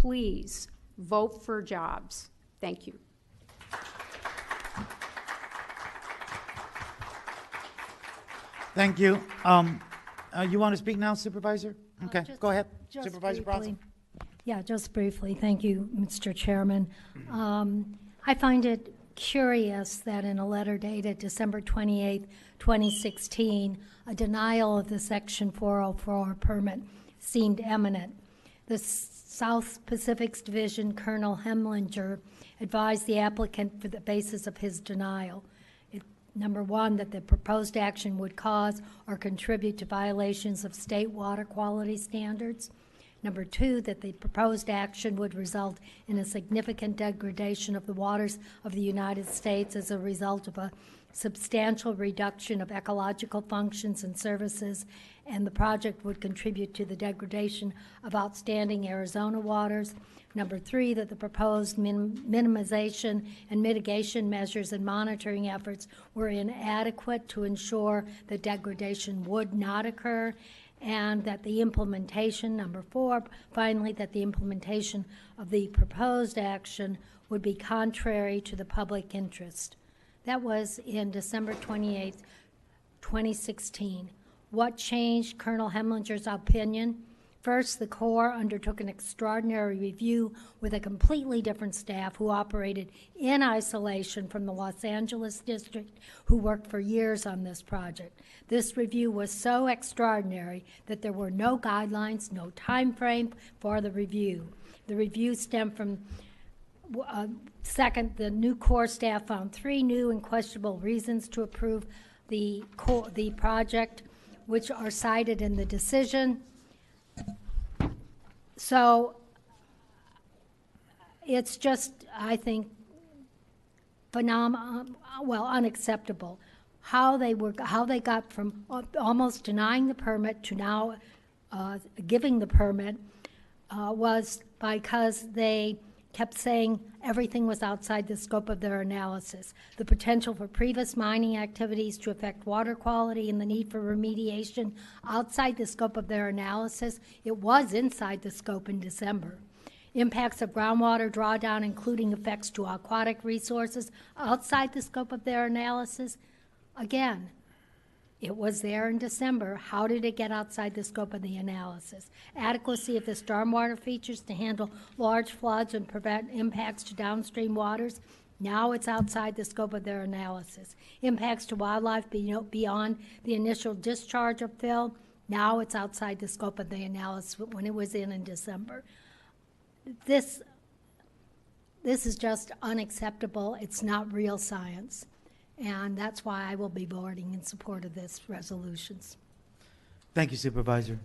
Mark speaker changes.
Speaker 1: please vote for jobs. Thank you.
Speaker 2: Thank you. You want to speak now, Supervisor? Okay, go ahead. Supervisor Bronson.
Speaker 3: Yeah, just briefly. Thank you, Mr. Chairman. I find it curious that in a letter dated December 28, 2016, a denial of the Section 404 permit seemed imminent. The South Pacific's Division Colonel Hemlinger advised the applicant for the basis of his denial. Number one, that the proposed action would cause or contribute to violations of state water quality standards. Number two, that the proposed action would result in a significant degradation of the waters of the United States as a result of a substantial reduction of ecological functions and services, and the project would contribute to the degradation of outstanding Arizona waters. Number three, that the proposed minimization and mitigation measures and monitoring efforts were inadequate to ensure that degradation would not occur, and that the implementation, number four, finally, that the implementation of the proposed action would be contrary to the public interest. That was in December 28th, 2016. What changed Colonel Hemlinger's opinion? First, the Corps undertook an extraordinary review with a completely different staff who operated in isolation from the Los Angeles district, who worked for years on this project. This review was so extraordinary that there were no guidelines, no time frame for the review. The review stemmed from second, the new Corps staff found 3 new and questionable reasons to approve the project, which are cited in the decision. So it's just, I think, unacceptable how they got from almost denying the permit to now giving the permit was because they kept saying everything was outside the scope of their analysis. The potential for previous mining activities to affect water quality and the need for remediation outside the scope of their analysis, it was inside the scope in December. Impacts of groundwater drawdown, including effects to aquatic resources outside the scope of their analysis, again, it was there in December. How did it get outside the scope of the analysis? Adequacy of the stormwater features to handle large floods and prevent impacts to downstream waters. Now it's outside the scope of their analysis. Impacts to wildlife beyond the initial discharge of fill. Now it's outside the scope of the analysis when it was in December. This is just unacceptable. It's not real science. And that's why I will be voting in support of this resolutions.
Speaker 2: Thank you, Supervisor.